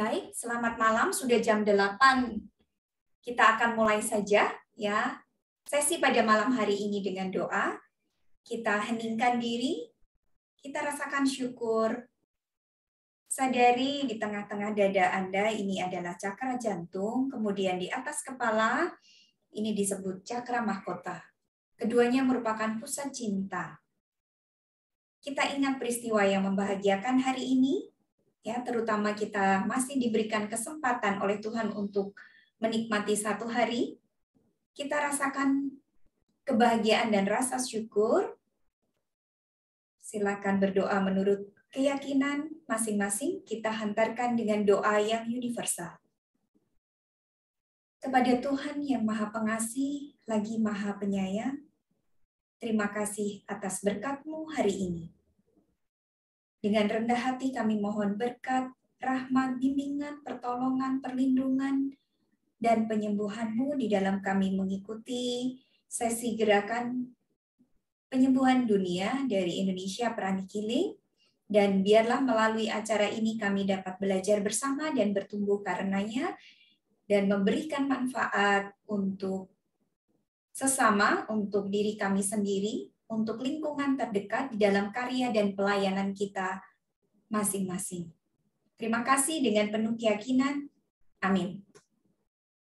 Baik, selamat malam. Sudah jam 8. Kita akan mulai saja ya. Sesi pada malam hari ini dengan doa. Kita heningkan diri, kita rasakan syukur. Sadari di tengah-tengah dada Anda ini adalah cakra jantung, kemudian di atas kepala ini disebut cakra mahkota. Keduanya merupakan pusat cinta. Kita ingat peristiwa yang membahagiakan hari ini, ya, terutama kita masih diberikan kesempatan oleh Tuhan untuk menikmati satu hari. Kita rasakan kebahagiaan dan rasa syukur. Silakan berdoa menurut keyakinan masing-masing. Kita hantarkan dengan doa yang universal. Kepada Tuhan yang Maha Pengasih, lagi Maha Penyayang, terima kasih atas berkat-Mu hari ini. Dengan rendah hati kami mohon berkat, rahmat, bimbingan, pertolongan, perlindungan, dan penyembuhan-Mu di dalam kami mengikuti sesi gerakan penyembuhan dunia dari Indonesia Pranic Healing. Dan biarlah melalui acara ini kami dapat belajar bersama dan bertumbuh karenanya, dan memberikan manfaat untuk sesama, untuk diri kami sendiri, untuk lingkungan terdekat di dalam karya dan pelayanan kita masing-masing. Terima kasih dengan penuh keyakinan. Amin.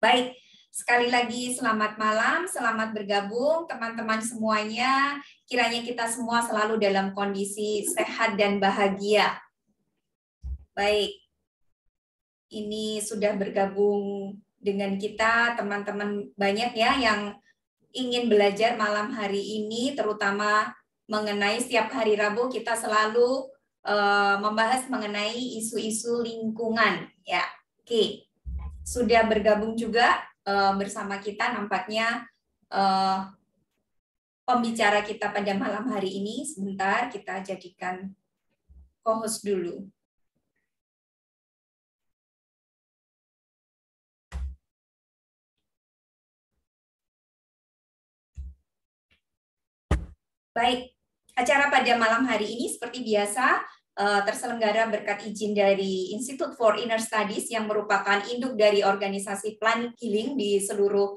Baik, sekali lagi selamat malam, selamat bergabung teman-teman semuanya. Kiranya kita semua selalu dalam kondisi sehat dan bahagia. Baik, ini sudah bergabung dengan kita teman-teman banyak ya yang ingin belajar malam hari ini, terutama mengenai setiap hari Rabu kita selalu membahas mengenai isu-isu lingkungan ya. Oke, sudah bergabung juga bersama kita nampaknya pembicara kita pada malam hari ini. Sebentar kita jadikan co-host dulu. Baik, acara pada malam hari ini seperti biasa terselenggara berkat izin dari Institute for Inner Studies yang merupakan induk dari organisasi Pranic Healing di seluruh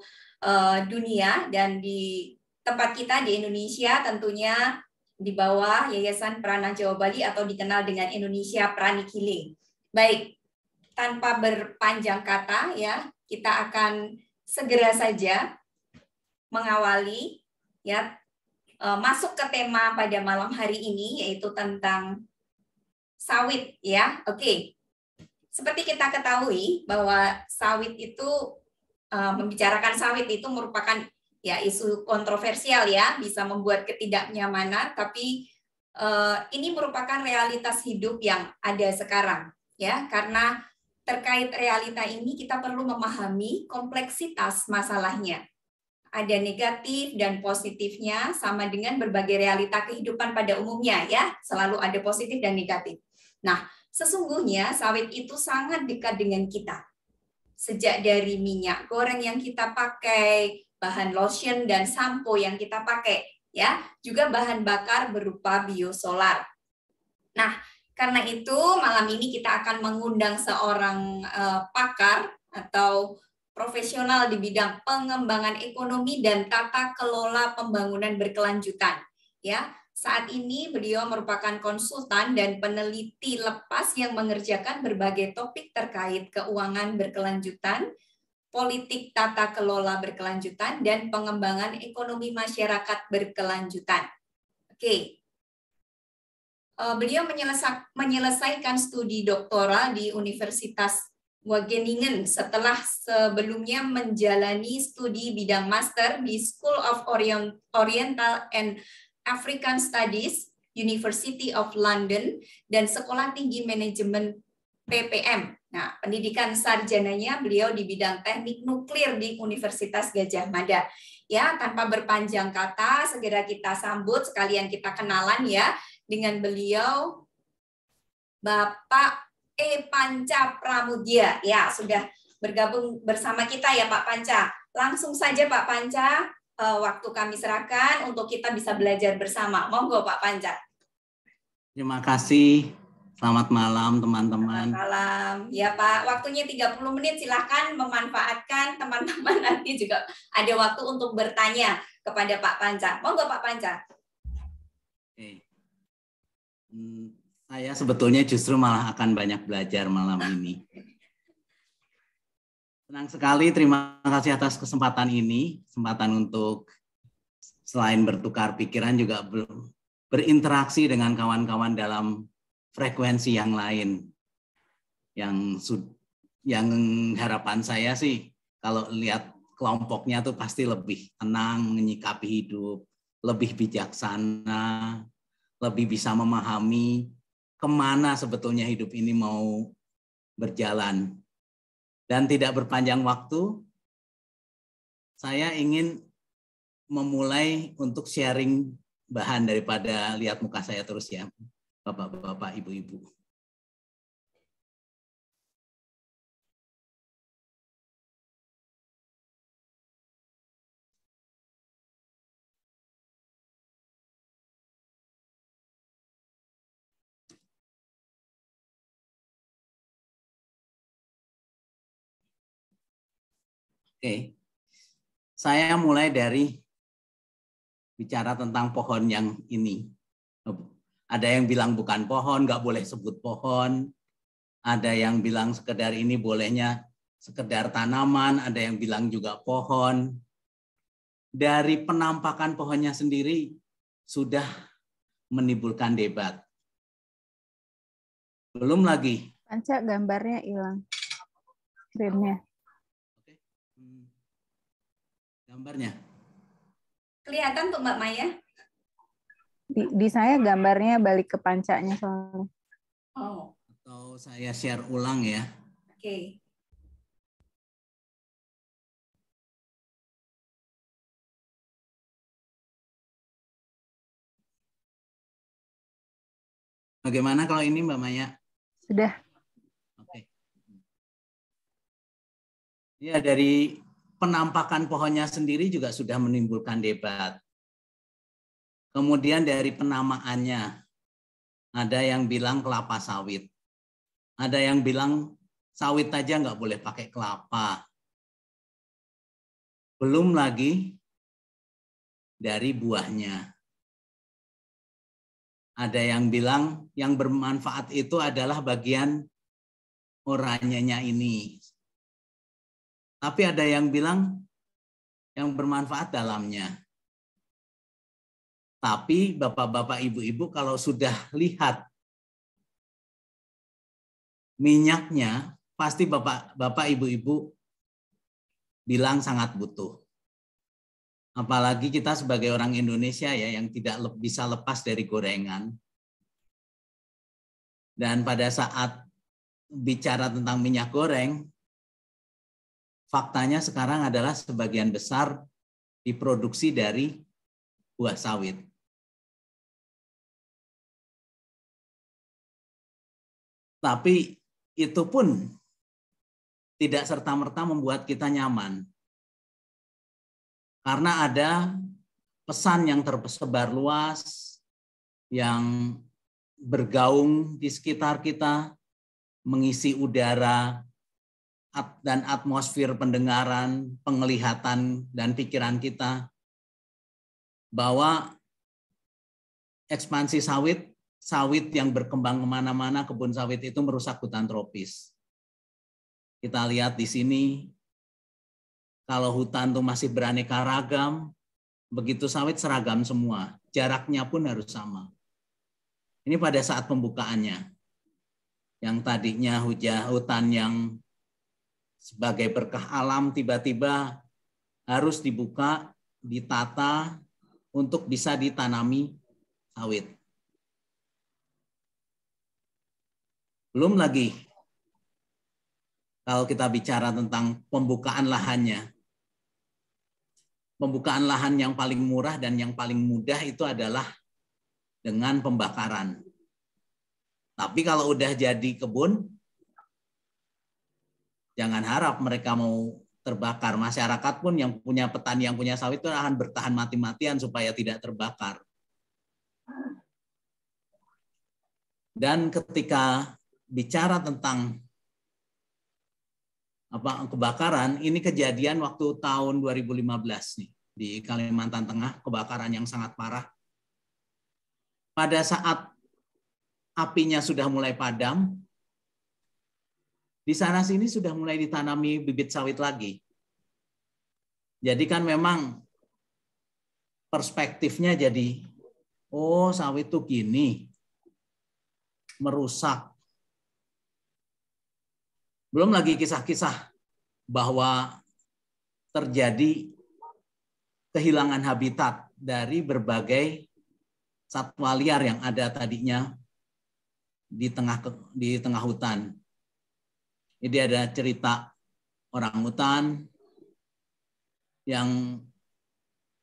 dunia, dan di tempat kita di Indonesia tentunya di bawah Yayasan Prana Jawa Bali atau dikenal dengan Indonesia Pranic Healing. Baik, tanpa berpanjang kata ya, kita akan segera saja mengawali ya, masuk ke tema pada malam hari ini, yaitu tentang sawit ya. Oke. Seperti kita ketahui bahwa sawit itu membicarakan sawit itu merupakan ya isu kontroversial ya, bisa membuat ketidaknyamanan, tapi ini merupakan realitas hidup yang ada sekarang ya. Karena terkait realita ini kita perlu memahami kompleksitas masalahnya. Ada negatif dan positifnya, sama dengan berbagai realita kehidupan pada umumnya ya, selalu ada positif dan negatif. Nah, sesungguhnya sawit itu sangat dekat dengan kita. Sejak dari minyak goreng yang kita pakai, bahan lotion dan sampo yang kita pakai, ya, juga bahan bakar berupa biosolar. Nah, karena itu malam ini kita akan mengundang seorang pakar atau profesional di bidang pengembangan ekonomi dan tata kelola pembangunan berkelanjutan. Ya, saat ini beliau merupakan konsultan dan peneliti lepas yang mengerjakan berbagai topik terkait keuangan berkelanjutan, politik tata kelola berkelanjutan, dan pengembangan ekonomi masyarakat berkelanjutan. Oke. Beliau menyelesaikan studi doktoral di Universitas Wageningen setelah sebelumnya menjalani studi bidang master di School of Oriental and African Studies, University of London, dan Sekolah Tinggi Manajemen PPM. Nah, pendidikan sarjananya beliau di bidang teknik nuklir di Universitas Gadjah Mada. Ya, tanpa berpanjang kata, segera kita sambut, sekalian kita kenalan ya dengan beliau, Bapak Panca Pramudya. Ya, sudah bergabung bersama kita ya Pak Panca. Langsung saja Pak Panca, waktu kami serahkan untuk kita bisa belajar bersama. Monggo Pak Panca. Terima kasih Selamat malam teman-teman. Selamat malam. Ya Pak, waktunya 30 menit, silahkan memanfaatkan. Teman-teman nanti juga ada waktu untuk bertanya kepada Pak Panca. Monggo Pak Panca. Oke. Saya sebetulnya justru malah akan banyak belajar malam ini. Senang sekali, terima kasih atas kesempatan ini, kesempatan untuk selain bertukar pikiran juga berinteraksi dengan kawan-kawan dalam frekuensi yang lain. Yang harapan saya sih kalau lihat kelompoknya tuh pasti lebih tenang menyikapi hidup, lebih bijaksana, lebih bisa memahami kemana sebetulnya hidup ini mau berjalan. Dan tidak berpanjang waktu, saya ingin memulai untuk sharing bahan daripada lihat muka saya terus ya, Bapak-bapak, Ibu-ibu. Oke, saya mulai dari bicara tentang pohon yang ini. Ada yang bilang bukan pohon, nggak boleh sebut pohon. Ada yang bilang sekedar ini bolehnya sekedar tanaman, ada yang bilang juga pohon. Dari penampakan pohonnya sendiri sudah menimbulkan debat. Belum lagi. Panca, gambarnya hilang. Screen-nya. Gambarnya. Kelihatan tuh Mbak Maya? Di saya gambarnya balik ke pancanya soalnya. Oh. Atau saya share ulang ya. Oke. Bagaimana kalau ini Mbak Maya? Sudah. Oke. Ya, dari penampakan pohonnya sendiri juga sudah menimbulkan debat. Kemudian dari penamaannya, ada yang bilang kelapa sawit. Ada yang bilang sawit aja nggak boleh pakai kelapa. Belum lagi dari buahnya. Ada yang bilang yang bermanfaat itu adalah bagian oranyenya ini. Tapi ada yang bilang yang bermanfaat dalamnya. Tapi bapak-bapak, ibu-ibu kalau sudah lihat minyaknya, pasti bapak-bapak, ibu-ibu bilang sangat butuh. Apalagi kita sebagai orang Indonesia ya yang tidak bisa lepas dari gorengan. Dan pada saat bicara tentang minyak goreng, faktanya sekarang adalah sebagian besar diproduksi dari buah sawit. Tapi itu pun tidak serta-merta membuat kita nyaman. Karena ada pesan yang tersebar luas, yang bergaung di sekitar kita, mengisi udara dan atmosfer pendengaran, penglihatan, dan pikiran kita, bahwa ekspansi sawit yang berkembang kemana-mana, kebun sawit itu merusak hutan tropis. Kita lihat di sini, kalau hutan itu masih beraneka ragam, begitu sawit seragam semua, jaraknya pun harus sama. Ini pada saat pembukaannya, yang tadinya hutan yang sebagai berkah alam tiba-tiba harus dibuka, ditata untuk bisa ditanami sawit. Belum lagi kalau kita bicara tentang pembukaan lahannya. Pembukaan lahan yang paling murah dan yang paling mudah itu adalah dengan pembakaran. Tapi kalau udah jadi kebun, jangan harap mereka mau terbakar. Masyarakat pun yang punya petani yang punya sawit itu akan bertahan mati-matian supaya tidak terbakar. Dan ketika bicara tentang kebakaran, ini kejadian waktu tahun 2015 nih di Kalimantan Tengah, kebakaran yang sangat parah. Pada saat apinya sudah mulai padam, di sana sini sudah mulai ditanami bibit sawit lagi. Jadi kan memang perspektifnya jadi, oh sawit tuh gini, merusak. Belum lagi kisah-kisah bahwa terjadi kehilangan habitat dari berbagai satwa liar yang ada tadinya di tengah hutan. Jadi ada cerita orang hutan yang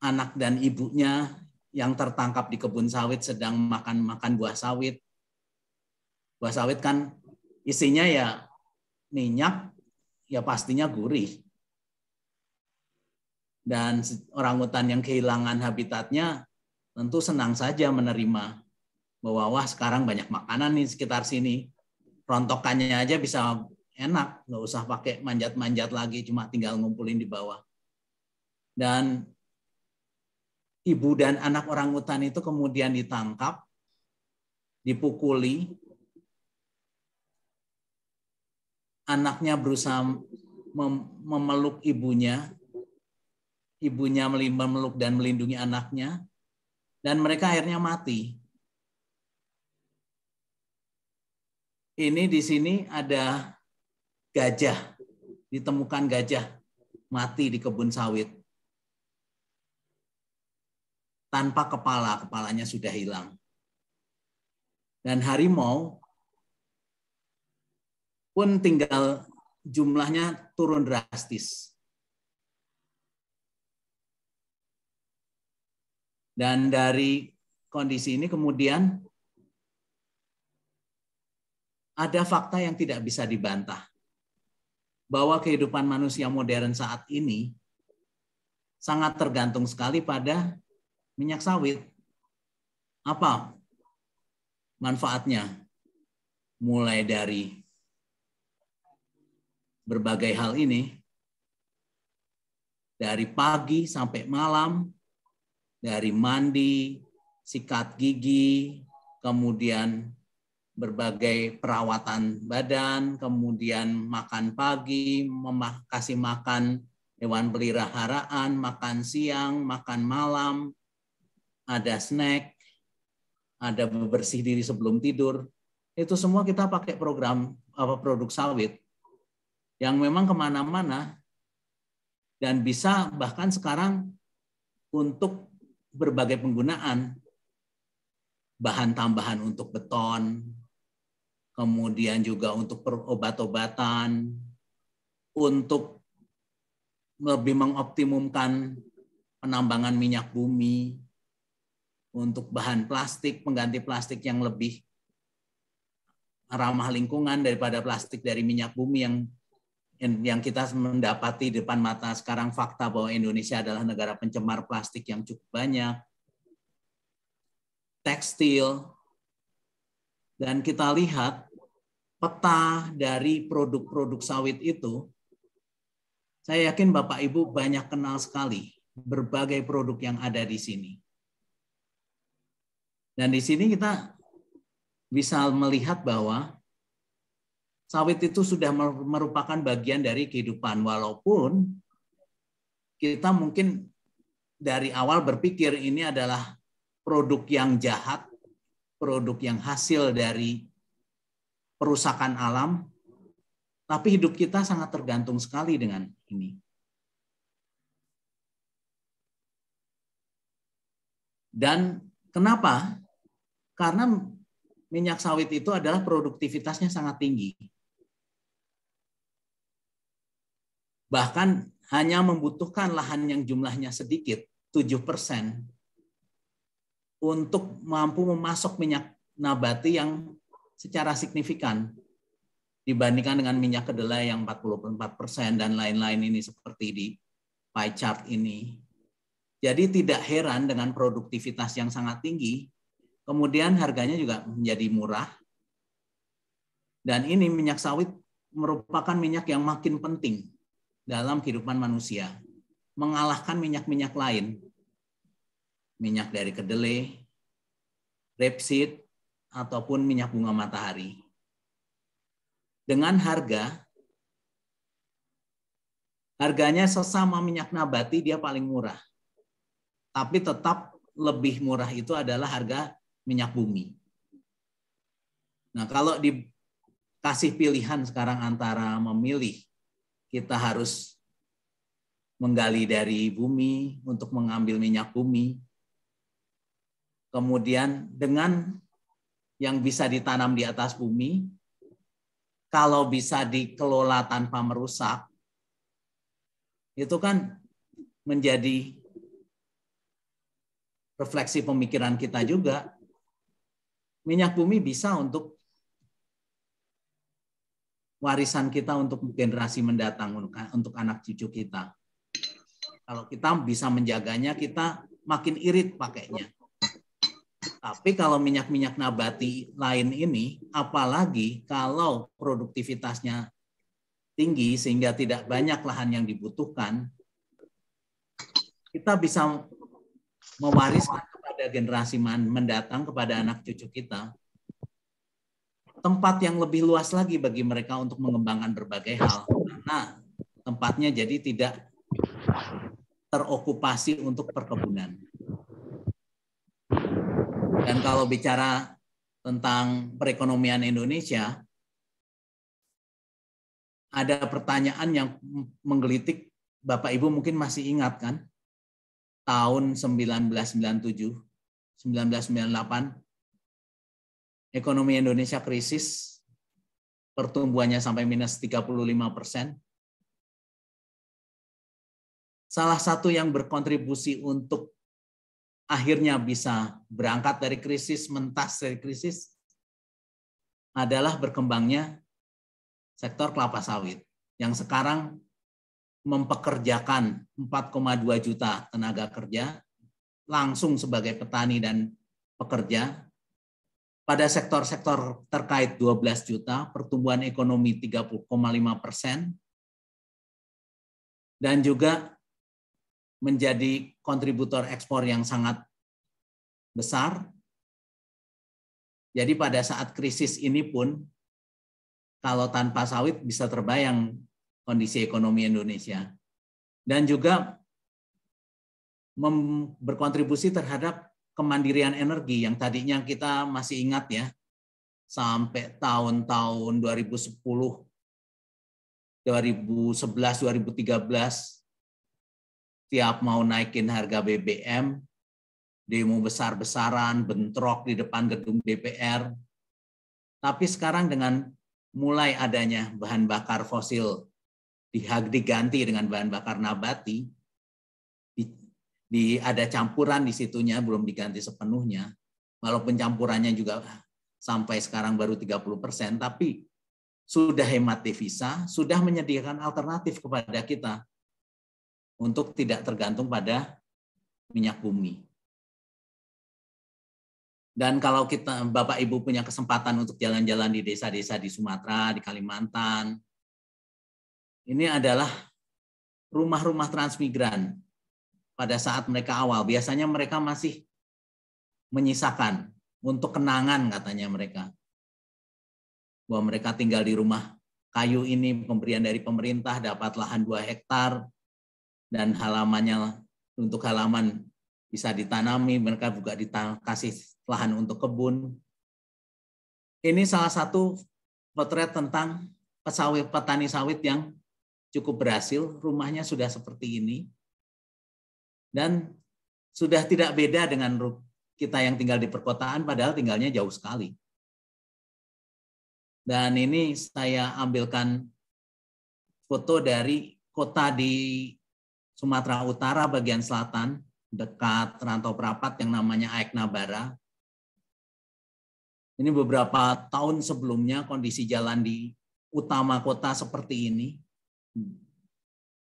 anak dan ibunya yang tertangkap di kebun sawit sedang makan buah sawit. Buah sawit kan isinya ya minyak, ya pastinya gurih. Dan orangutan yang kehilangan habitatnya tentu senang saja menerima bahwa wah sekarang banyak makanan nih sekitar sini. Rontokannya aja bisa enak, nggak usah pakai manjat-manjat lagi, cuma tinggal ngumpulin di bawah. Dan ibu dan anak orangutan itu kemudian ditangkap, dipukuli, anaknya berusaha memeluk ibunya memeluk dan melindungi anaknya, dan mereka akhirnya mati. Ini di sini ada gajah, ditemukan gajah mati di kebun sawit. Tanpa kepala, kepalanya sudah hilang. Dan harimau pun tinggal jumlahnya turun drastis. Dan dari kondisi ini kemudian ada fakta yang tidak bisa dibantah. Bahwa kehidupan manusia modern saat ini sangat tergantung sekali pada minyak sawit. Apa manfaatnya? Mulai dari berbagai hal ini, dari pagi sampai malam, dari mandi, sikat gigi, kemudian berbagai perawatan badan, kemudian makan pagi, kasih makan hewan peliharaan, makan siang, makan malam, ada snack, ada bebersih diri sebelum tidur. Itu semua kita pakai program produk sawit yang memang kemana-mana dan bisa bahkan sekarang untuk berbagai penggunaan, bahan tambahan untuk beton, kemudian juga untuk obat-obatan, untuk lebih mengoptimumkan penambangan minyak bumi, untuk bahan plastik, pengganti plastik yang lebih ramah lingkungan daripada plastik dari minyak bumi yang kita mendapati di depan mata sekarang fakta bahwa Indonesia adalah negara pencemar plastik yang cukup banyak. Tekstil, dan kita lihat peta dari produk-produk sawit itu, saya yakin Bapak Ibu banyak kenal sekali berbagai produk yang ada di sini. Dan di sini kita bisa melihat bahwa sawit itu sudah merupakan bagian dari kehidupan, walaupun kita mungkin dari awal berpikir ini adalah produk yang jahat, produk yang hasil dari perusakan alam, tapi hidup kita sangat tergantung sekali dengan ini. Dan kenapa? Karena minyak sawit itu adalah produktivitasnya sangat tinggi. Bahkan hanya membutuhkan lahan yang jumlahnya sedikit, 7%, untuk mampu memasok minyak nabati yang secara signifikan dibandingkan dengan minyak kedelai yang 44% dan lain-lain ini seperti di pie chart ini. Jadi tidak heran dengan produktivitas yang sangat tinggi, kemudian harganya juga menjadi murah Dan ini minyak sawit merupakan minyak yang makin penting dalam kehidupan manusia, mengalahkan minyak-minyak lain. Minyak dari kedelai, rapeseed, ataupun minyak bunga matahari. Dengan harganya sesama minyak nabati dia paling murah. Tapi tetap lebih murah itu adalah harga minyak bumi. Nah, kalau dikasih pilihan sekarang antara memilih, kita harus menggali dari bumi untuk mengambil minyak bumi. Kemudian dengan yang bisa ditanam di atas bumi, kalau bisa dikelola tanpa merusak, itu kan menjadi refleksi pemikiran kita juga. Minyak bumi bisa untuk warisan kita untuk generasi mendatang, untuk anak cucu kita. Kalau kita bisa menjaganya, kita makin irit pakainya. Tapi kalau minyak-minyak nabati lain ini, apalagi kalau produktivitasnya tinggi sehingga tidak banyak lahan yang dibutuhkan, kita bisa mewariskan kepada generasi mendatang, kepada anak cucu kita, tempat yang lebih luas lagi bagi mereka untuk mengembangkan berbagai hal. Karena tempatnya jadi tidak terokupasi untuk perkebunan. Dan kalau bicara tentang perekonomian Indonesia, ada pertanyaan yang menggelitik, Bapak Ibu mungkin masih ingat kan? Tahun 1997, 1998, ekonomi Indonesia krisis, pertumbuhannya sampai minus 35%. Salah satu yang berkontribusi untuk akhirnya bisa berangkat dari krisis, mentas dari krisis, adalah berkembangnya sektor kelapa sawit, yang sekarang mempekerjakan 4,2 juta tenaga kerja, langsung sebagai petani dan pekerja. Pada sektor-sektor terkait 12 juta, pertumbuhan ekonomi 30,5%, dan juga menjadi kontributor ekspor yang sangat besar. Jadi pada saat krisis ini pun, kalau tanpa sawit bisa terbayang kondisi ekonomi Indonesia. Dan juga berkontribusi terhadap kemandirian energi yang tadinya kita masih ingat ya, sampai tahun-tahun 2010, 2011, 2013, tiap mau naikin harga BBM, demo besar-besaran, bentrok di depan gedung DPR. Tapi sekarang dengan mulai adanya bahan bakar fosil diganti dengan bahan bakar nabati, ada campuran di situnya, belum diganti sepenuhnya, walaupun campurannya juga sampai sekarang baru 30%, tapi sudah hemat devisa, sudah menyediakan alternatif kepada kita untuk tidak tergantung pada minyak bumi. Dan kalau kita, Bapak Ibu punya kesempatan untuk jalan-jalan di desa-desa di Sumatera, di Kalimantan, ini adalah rumah-rumah transmigran. Pada saat mereka awal, biasanya mereka masih menyisakan untuk kenangan, katanya mereka, bahwa mereka tinggal di rumah kayu ini, pemberian dari pemerintah, dapat lahan 2 hektar, dan halamannya untuk halaman bisa ditanami, mereka juga dikasih lahan untuk kebun. Ini salah satu potret tentang petani sawit yang cukup berhasil, rumahnya sudah seperti ini, dan sudah tidak beda dengan kita yang tinggal di perkotaan, padahal tinggalnya jauh sekali. Dan ini saya ambilkan foto dari kota di Sumatera Utara bagian selatan, dekat Rantau Prapat yang namanya Aek Nabara. Ini beberapa tahun sebelumnya kondisi jalan di utama kota seperti ini.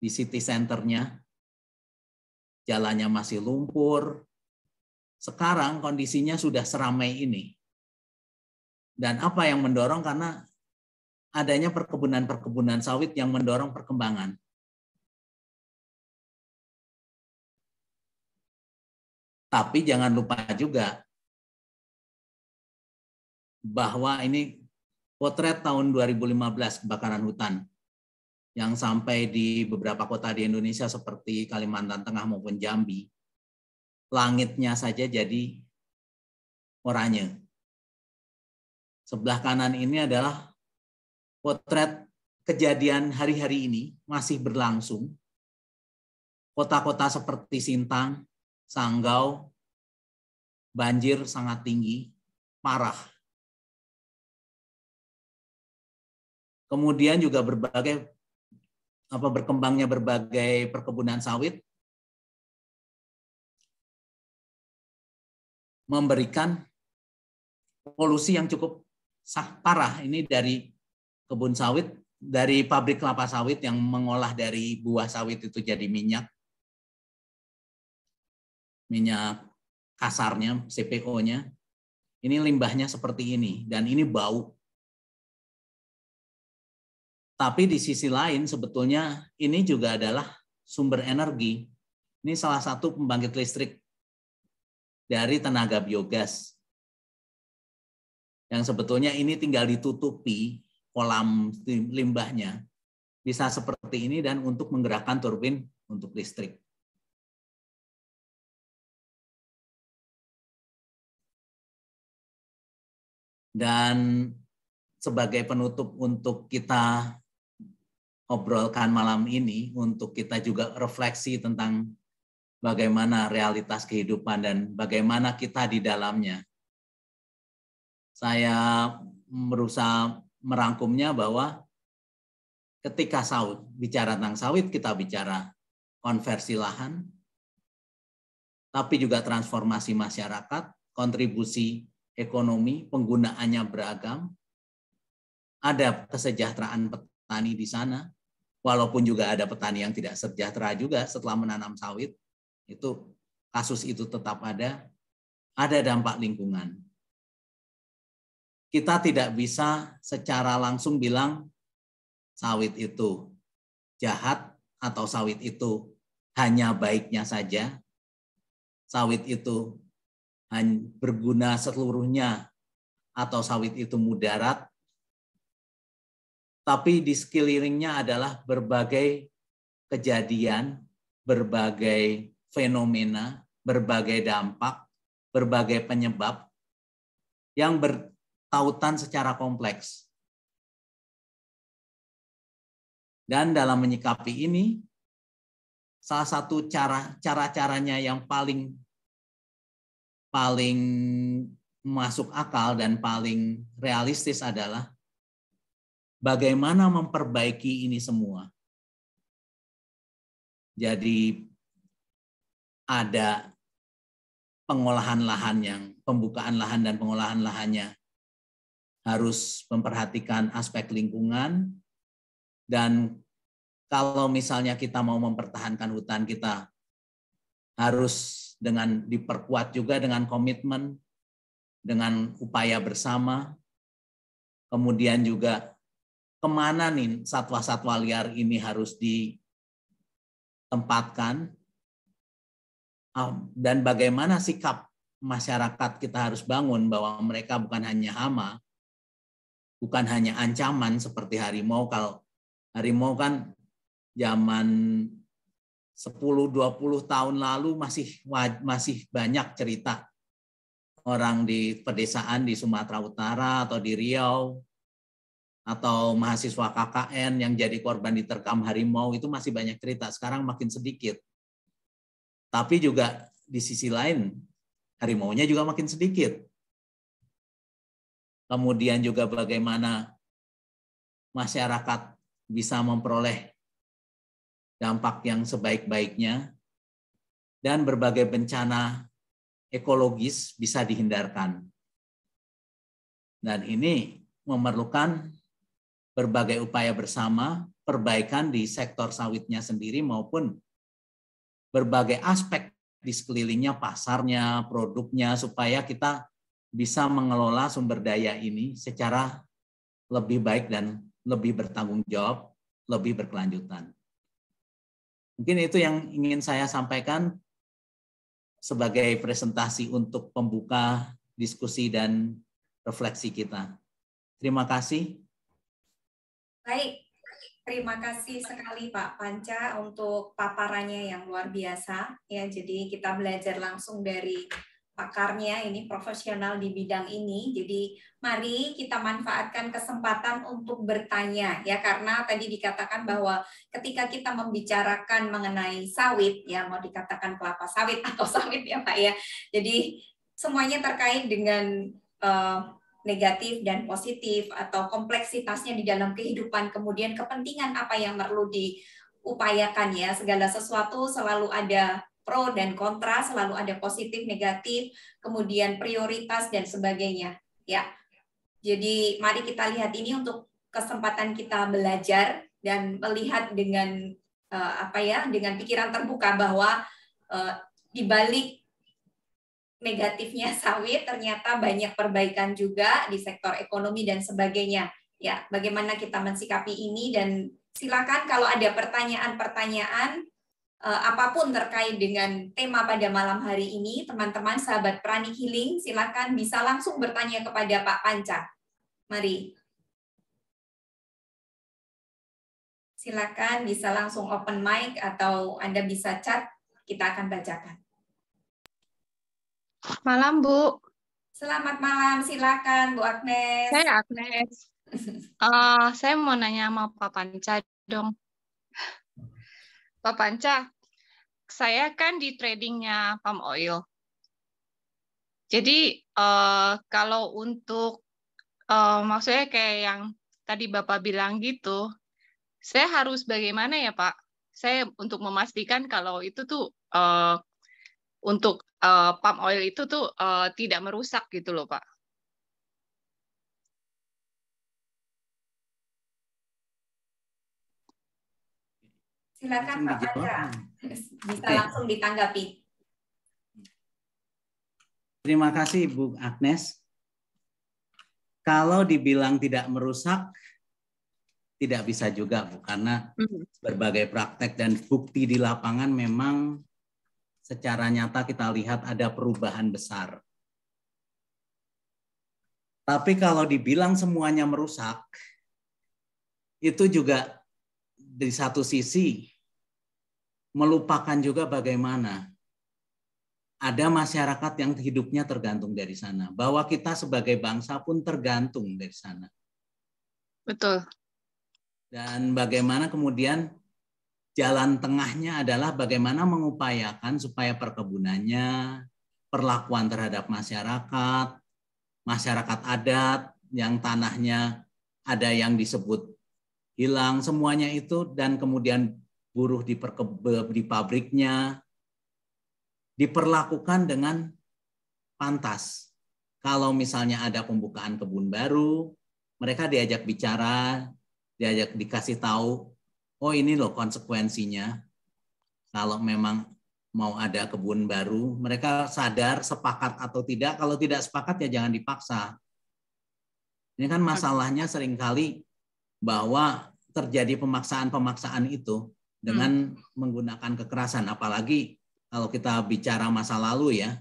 Di city centernya, jalannya masih lumpur. Sekarang kondisinya sudah seramai ini. Dan apa yang mendorong? Karena adanya perkebunan-perkebunan sawit yang mendorong perkembangan. Tapi jangan lupa juga bahwa ini potret tahun 2015 kebakaran hutan yang sampai di beberapa kota di Indonesia seperti Kalimantan Tengah maupun Jambi. Langitnya saja jadi oranye. Sebelah kanan ini adalah potret kejadian hari-hari ini masih berlangsung. Kota-kota seperti Sintang, Sanggau, banjir sangat tinggi, parah. Kemudian juga berkembangnya berbagai perkebunan sawit memberikan polusi yang cukup parah. Ini dari kebun sawit, dari pabrik kelapa sawit yang mengolah dari buah sawit itu jadi minyak kasarnya, CPO-nya. Ini limbahnya seperti ini, dan ini bau. Tapi di sisi lain sebetulnya ini juga adalah sumber energi. Ini salah satu pembangkit listrik dari tenaga biogas. Yang sebetulnya ini tinggal ditutupi kolam limbahnya. Bisa seperti ini dan untuk menggerakkan turbin untuk listrik. Dan sebagai penutup untuk kita obrolkan malam ini, untuk kita juga refleksi tentang bagaimana realitas kehidupan dan bagaimana kita di dalamnya. Saya berusaha merangkumnya bahwa ketika bicara tentang sawit, kita bicara konversi lahan, tapi juga transformasi masyarakat, kontribusi ekonomi, penggunaannya beragam, ada kesejahteraan petani di sana, walaupun juga ada petani yang tidak sejahtera juga setelah menanam sawit, kasus itu tetap ada dampak lingkungan. Kita tidak bisa secara langsung bilang sawit itu jahat atau sawit itu hanya baiknya saja, sawit itu hanya berguna seluruhnya, atau sawit itu mudarat. Tapi di sekelilingnya adalah berbagai kejadian, berbagai fenomena, berbagai dampak, berbagai penyebab yang bertautan secara kompleks. Dan dalam menyikapi ini, salah satu cara-caranya yang paling masuk akal dan paling realistis adalah bagaimana memperbaiki ini semua. Jadi ada pengolahan lahan pembukaan lahan dan pengolahan lahannya harus memperhatikan aspek lingkungan, dan kalau misalnya kita mau mempertahankan hutan, kita harus diperkuat juga dengan komitmen, dengan upaya bersama. Kemudian juga kemana nih satwa-satwa liar ini harus ditempatkan, dan bagaimana sikap masyarakat kita harus bangun bahwa mereka bukan hanya hama, bukan hanya ancaman seperti harimau. Kalau harimau kan zaman 10-20 tahun lalu masih banyak cerita orang di pedesaan di Sumatera Utara atau di Riau, atau mahasiswa KKN yang jadi korban diterkam harimau, itu masih banyak cerita. Sekarang makin sedikit. Tapi juga di sisi lain, harimaunya juga makin sedikit. Kemudian juga bagaimana masyarakat bisa memperoleh dampak yang sebaik-baiknya, dan berbagai bencana ekologis bisa dihindarkan. Dan ini memerlukan berbagai upaya bersama, perbaikan di sektor sawitnya sendiri maupun berbagai aspek di sekelilingnya, pasarnya, produknya, supaya kita bisa mengelola sumber daya ini secara lebih baik dan lebih bertanggung jawab, lebih berkelanjutan. Mungkin itu yang ingin saya sampaikan sebagai presentasi untuk pembuka diskusi dan refleksi kita. Terima kasih. Baik, terima kasih sekali Pak Panca untuk paparannya yang luar biasa. Ya, jadi kita belajar langsung dari pakarnya, ini profesional di bidang ini. Jadi mari kita manfaatkan kesempatan untuk bertanya ya, karena tadi dikatakan bahwa ketika kita membicarakan mengenai sawit ya, mau dikatakan kelapa sawit atau sawit ya Pak ya. Jadi semuanya terkait dengan negatif dan positif atau kompleksitasnya di dalam kehidupan, kemudian kepentingan apa yang perlu diupayakan ya. Segala sesuatu selalu ada pro dan kontra, selalu ada positif, negatif, kemudian prioritas dan sebagainya. Ya, jadi mari kita lihat ini untuk kesempatan kita belajar dan melihat dengan dengan pikiran terbuka bahwa di balik negatifnya sawit ternyata banyak perbaikan juga di sektor ekonomi dan sebagainya. Ya, bagaimana kita mensikapi ini, dan silakan kalau ada pertanyaan-pertanyaan apapun terkait dengan tema pada malam hari ini, teman-teman sahabat Pranic Healing, silakan bisa langsung bertanya kepada Pak Panca. Mari. Silakan bisa langsung open mic atau Anda bisa chat, kita akan bacakan. Malam, Bu. Selamat malam, silakan Bu Agnes. Saya Agnes. Saya mau nanya sama Pak Panca dong. Pak Panca, saya kan di tradingnya palm oil. Jadi kalau untuk maksudnya kayak yang tadi Bapak bilang gitu, saya harus bagaimana ya Pak? Saya untuk memastikan kalau itu tuh untuk palm oil itu tuh tidak merusak gitu loh Pak. Silakan Pak Panca, bisa langsung ditanggapi. Terima kasih Bu Agnes. Kalau dibilang tidak merusak, tidak bisa juga Bu, karena berbagai praktek dan bukti di lapangan memang secara nyata kita lihat ada perubahan besar. Tapi kalau dibilang semuanya merusak, itu juga di satu sisi melupakan juga bagaimana ada masyarakat yang hidupnya tergantung dari sana. Bahwa kita sebagai bangsa pun tergantung dari sana. Betul. Dan bagaimana kemudian jalan tengahnya adalah bagaimana mengupayakan supaya perkebunannya, perlakuan terhadap masyarakat, masyarakat adat yang tanahnya ada yang disebut hilang semuanya itu, dan kemudian buruh di pabriknya diperlakukan dengan pantas. Kalau misalnya ada pembukaan kebun baru, mereka diajak bicara, diajak dikasih tahu, oh ini loh konsekuensinya. Kalau memang mau ada kebun baru, mereka sadar sepakat atau tidak. Kalau tidak sepakat ya jangan dipaksa. Ini kan masalahnya seringkali bahwa terjadi pemaksaan-pemaksaan itu dengan menggunakan kekerasan. Apalagi kalau kita bicara masa lalu ya,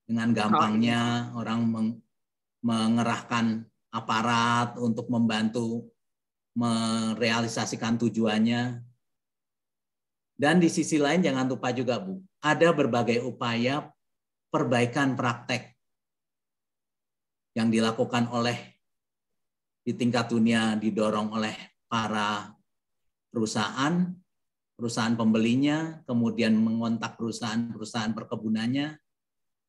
dengan gampangnya orang mengerahkan aparat untuk membantu merealisasikan tujuannya. Dan di sisi lain jangan lupa juga Bu, ada berbagai upaya perbaikan praktek yang dilakukan oleh di tingkat dunia, didorong oleh para perusahaan pembelinya, kemudian mengontak perusahaan perkebunannya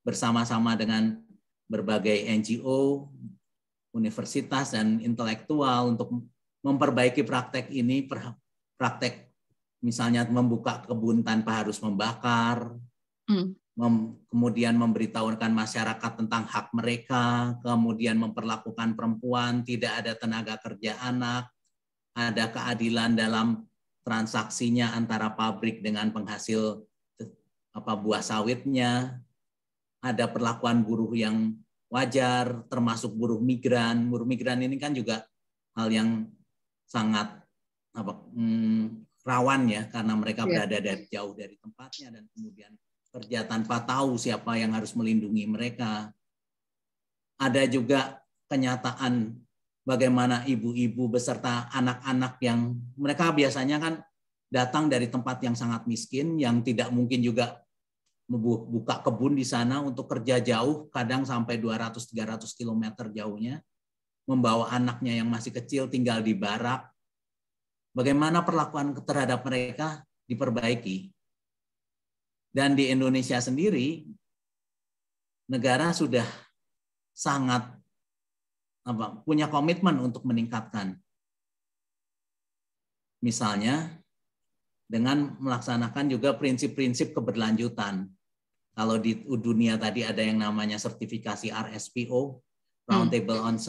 bersama-sama dengan berbagai NGO, universitas dan intelektual untuk memperbaiki praktek ini, praktek misalnya membuka kebun tanpa harus membakar, kemudian memberitahukan masyarakat tentang hak mereka, kemudian memperlakukan perempuan, tidak ada tenaga kerja anak, ada keadilan dalam transaksinya antara pabrik dengan penghasil buah sawitnya, ada perlakuan buruh yang wajar, termasuk buruh migran. Buruh migran ini kan juga hal yang sangat rawan ya, karena mereka berada jauh dari tempatnya dan kemudian kerja tanpa tahu siapa yang harus melindungi mereka. Ada juga kenyataan bagaimana ibu-ibu beserta anak-anak yang mereka biasanya kan datang dari tempat yang sangat miskin, yang tidak mungkin juga buka kebun di sana untuk kerja jauh, kadang sampai 200-300 km jauhnya, membawa anaknya yang masih kecil tinggal di barak. Bagaimana perlakuan terhadap mereka diperbaiki. Dan di Indonesia sendiri, negara sudah sangat punya komitmen untuk meningkatkan. Misalnya, dengan melaksanakan juga prinsip-prinsip keberlanjutan. Kalau di dunia tadi ada yang namanya sertifikasi RSPO, Roundtable on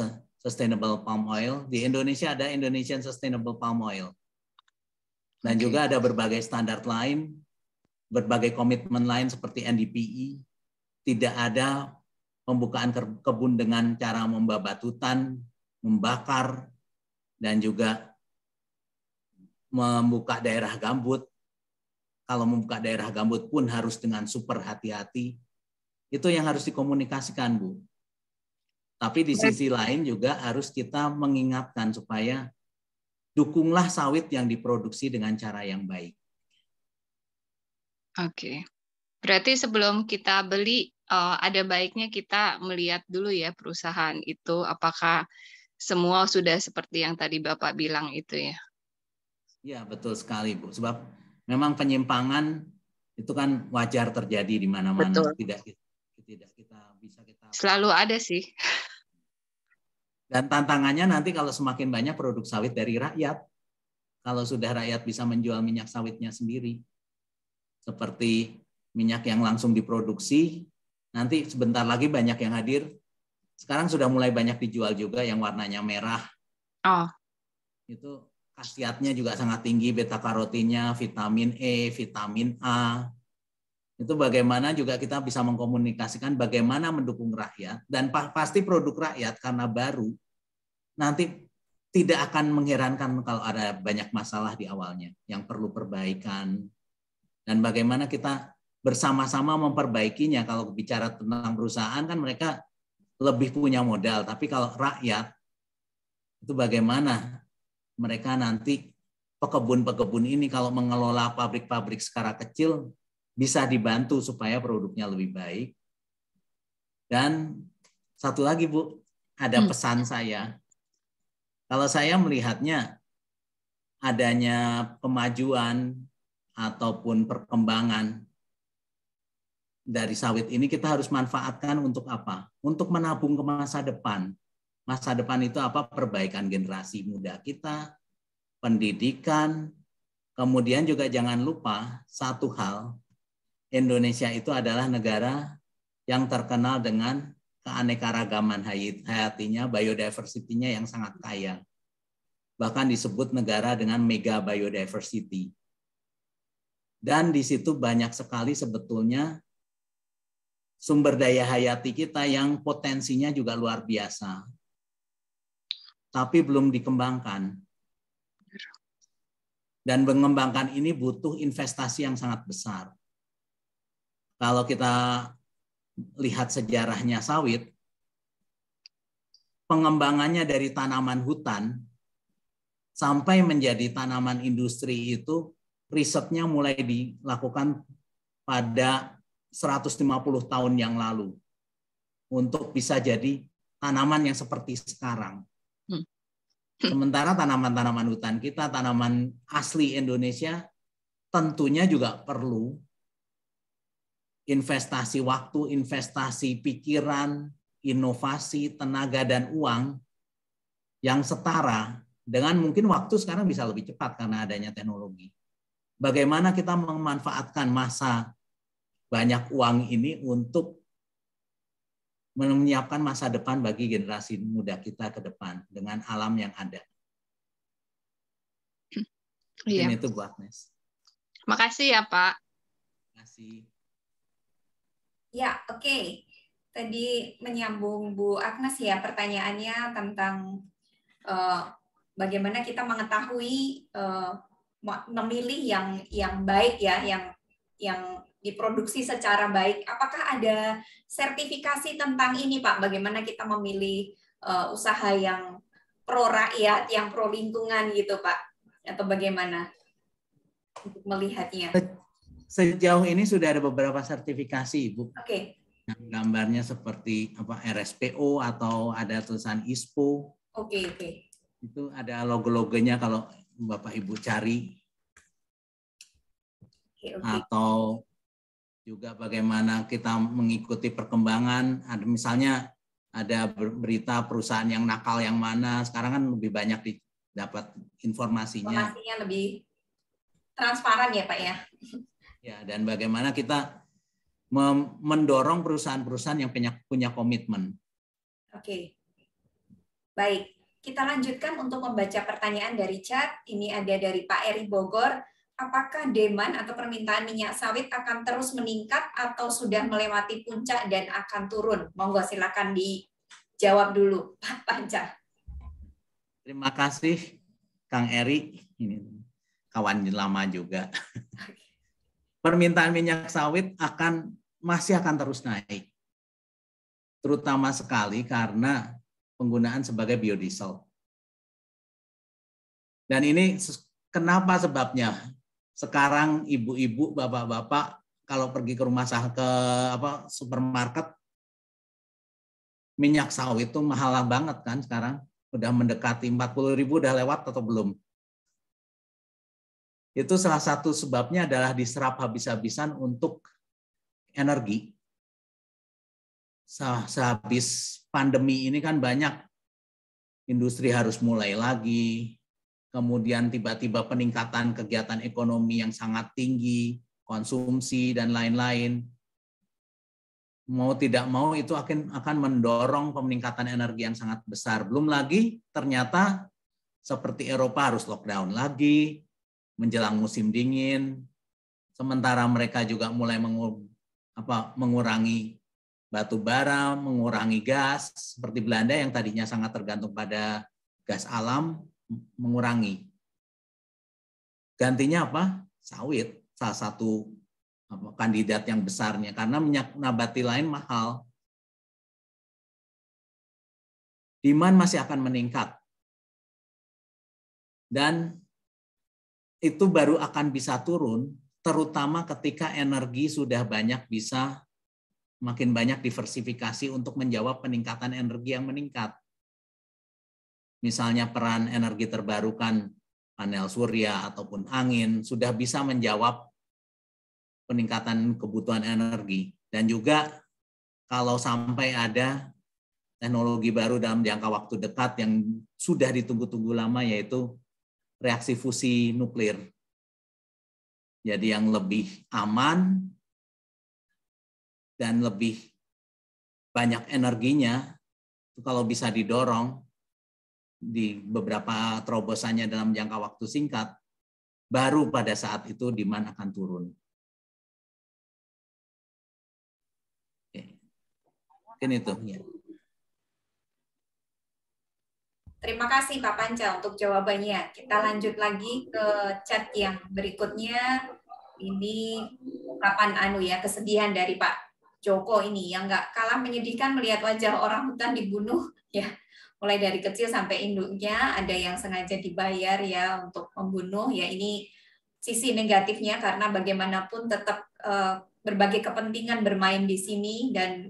Sustainable Palm Oil. Di Indonesia ada Indonesian Sustainable Palm Oil. Dan juga ada berbagai standar lain, berbagai komitmen lain seperti NDPI. Tidak ada pembukaan kebun dengan cara membabat hutan, membakar, dan juga membuka daerah gambut. Kalau membuka daerah gambut pun harus dengan super hati-hati. Itu yang harus dikomunikasikan, Bu. Tapi di sisi lain juga harus kita mengingatkan supaya dukunglah sawit yang diproduksi dengan cara yang baik. Oke. Berarti sebelum kita beli, ada baiknya kita melihat dulu ya perusahaan itu apakah semua sudah seperti yang tadi Bapak bilang itu ya. Ya, betul sekali, Bu. Sebab memang penyimpangan itu kan wajar terjadi di mana-mana. Tidak kita selalu ada sih. Dan tantangannya nanti kalau semakin banyak produk sawit dari rakyat, kalau sudah rakyat bisa menjual minyak sawitnya sendiri, seperti minyak yang langsung diproduksi, nanti sebentar lagi banyak yang hadir. Sekarang sudah mulai banyak dijual juga yang warnanya merah. Itu khasiatnya juga sangat tinggi, beta-karotinnya, vitamin E, vitamin A. Itu bagaimana juga kita bisa mengkomunikasikan bagaimana mendukung rakyat, dan pasti produk rakyat karena baru, nanti tidak akan mengherankan kalau ada banyak masalah di awalnya yang perlu perbaikan, dan bagaimana kita bersama-sama memperbaikinya. Kalau bicara tentang perusahaan kan mereka lebih punya modal, tapi kalau rakyat itu bagaimana mereka nanti pekebun-pekebun ini kalau mengelola pabrik-pabrik skala kecil bisa dibantu supaya produknya lebih baik. Dan satu lagi, Bu, ada pesan saya. Kalau saya melihatnya adanya kemajuan ataupun perkembangan dari sawit ini, kita harus manfaatkan untuk apa? Untuk menabung ke masa depan. Masa depan itu apa? Perbaikan generasi muda kita, pendidikan, kemudian juga jangan lupa satu hal, Indonesia itu adalah negara yang terkenal dengan keanekaragaman hayatinya, biodiversity-nya yang sangat kaya. Bahkan disebut negara dengan mega biodiversity. Dan di situ banyak sekali sebetulnya sumber daya hayati kita yang potensinya juga luar biasa. Tapi belum dikembangkan. Dan mengembangkan ini butuh investasi yang sangat besar. Kalau kita lihat sejarahnya sawit, pengembangannya dari tanaman hutan sampai menjadi tanaman industri itu risetnya mulai dilakukan pada 150 tahun yang lalu untuk bisa jadi tanaman yang seperti sekarang. Sementara tanaman-tanaman hutan kita, tanaman asli Indonesia tentunya juga perlu investasi waktu, investasi pikiran, inovasi, tenaga, dan uang yang setara dengan mungkin waktu sekarang bisa lebih cepat karena adanya teknologi. Bagaimana kita memanfaatkan masa banyak uang ini untuk menyiapkan masa depan bagi generasi muda kita ke depan dengan alam yang ada. Mungkin itu Bu Agnes. Makasih ya Pak. Terima kasih. Ya, oke. Tadi menyambung Bu Agnes ya pertanyaannya tentang bagaimana kita mengetahui memilih yang baik ya, yang diproduksi secara baik. Apakah ada sertifikasi tentang ini, Pak? Bagaimana kita memilih usaha yang pro rakyat, yang pro lingkungan gitu, Pak? Atau bagaimana untuk melihatnya? Sejauh ini sudah ada beberapa sertifikasi, Ibu. Oke. Gambarnya seperti apa, RSPO atau ada tulisan ISPO. Oke. Itu ada logo-logonya kalau Bapak Ibu cari. Oke. Atau juga bagaimana kita mengikuti perkembangan. Ada misalnya ada berita perusahaan yang nakal yang mana. Sekarang kan lebih banyak didapat informasinya. Informasinya lebih transparan ya, Pak ya. Ya, dan bagaimana kita mendorong perusahaan-perusahaan yang punya komitmen. Oke. Baik, kita lanjutkan untuk membaca pertanyaan dari chat. Ini ada dari Pak Eri Bogor. Apakah demand atau permintaan minyak sawit akan terus meningkat atau sudah melewati puncak dan akan turun? Monggo silakan dijawab dulu, Pak Panca. Terima kasih, Kang Eri. Ini kawan lama juga. Permintaan minyak sawit masih akan terus naik. Terutama sekali karena penggunaan sebagai biodiesel. Dan ini kenapa sebabnya? Sekarang ibu-ibu, bapak-bapak kalau pergi ke supermarket, minyak sawit itu mahal banget kan sekarang. Udah mendekati 40.000, udah lewat atau belum? Itu salah satu sebabnya adalah diserap habis-habisan untuk energi. Sehabis pandemi ini kan banyak industri harus mulai lagi, kemudian tiba-tiba peningkatan kegiatan ekonomi yang sangat tinggi, konsumsi dan lain-lain. Mau tidak mau itu akan mendorong peningkatan energi yang sangat besar. Belum lagi ternyata seperti Eropa harus lockdown lagi menjelang musim dingin. Sementara mereka juga mulai mengurangi batu bara, mengurangi gas, seperti Belanda yang tadinya sangat tergantung pada gas alam, mengurangi. Gantinya apa? Sawit, salah satu kandidat yang besarnya, karena minyak nabati lain mahal. Demand masih akan meningkat. Dan itu baru akan bisa turun, terutama ketika energi sudah makin banyak diversifikasi untuk menjawab peningkatan energi yang meningkat. Misalnya peran energi terbarukan, panel surya ataupun angin, sudah bisa menjawab peningkatan kebutuhan energi. Dan juga kalau sampai ada teknologi baru dalam jangka waktu dekat yang sudah ditunggu-tunggu lama, yaitu reaksi fusi nuklir. Jadi yang lebih aman dan lebih banyak energinya, itu kalau bisa didorong di beberapa terobosannya dalam jangka waktu singkat, baru pada saat itu demand akan turun. Oke. Mungkin itu. Ya. Terima kasih Pak Panca untuk jawabannya. Kita lanjut lagi ke chat yang berikutnya. Ini ungkapan kesedihan dari Pak Joko ini yang nggak kalah menyedihkan melihat wajah orang hutan dibunuh ya, mulai dari kecil sampai induknya. Ada yang sengaja dibayar ya untuk membunuh ya. Ini sisi negatifnya karena bagaimanapun tetap berbagai kepentingan bermain di sini, dan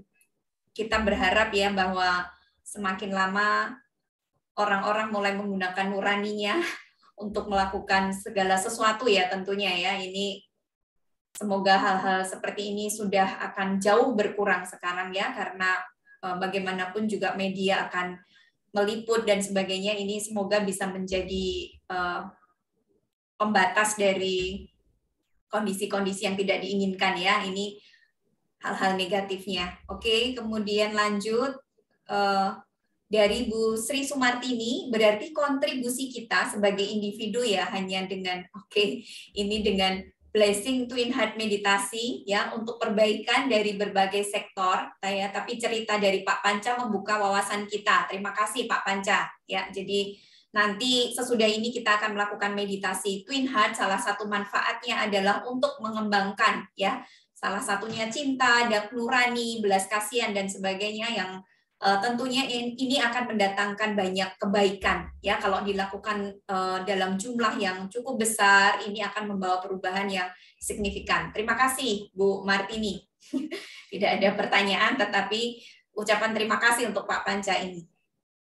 kita berharap ya bahwa semakin lama orang-orang mulai menggunakan nuraninya untuk melakukan segala sesuatu ya tentunya ya. Ini semoga hal-hal seperti ini sudah akan jauh berkurang sekarang ya, karena bagaimanapun juga media akan meliput dan sebagainya. Ini semoga bisa menjadi pembatas dari kondisi-kondisi yang tidak diinginkan ya. Ini hal-hal negatifnya. Oke, kemudian lanjut dari Bu Sri Sumartini, berarti kontribusi kita sebagai individu ya hanya dengan ini dengan blessing twin heart meditasi ya untuk perbaikan dari berbagai sektor ya, tapi cerita dari Pak Panca membuka wawasan kita. Terima kasih Pak Panca ya. Jadi Nanti sesudah ini kita akan melakukan meditasi Twin Heart. Salah satu manfaatnya adalah untuk mengembangkan ya. Salah satunya cinta, dak nurani, belas kasihan dan sebagainya yang tentunya ini akan mendatangkan banyak kebaikan ya. Kalau dilakukan dalam jumlah yang cukup besar, ini akan membawa perubahan yang signifikan. Terima kasih Bu Martini. Tidak ada pertanyaan, tetapi ucapan terima kasih untuk Pak Panca ini.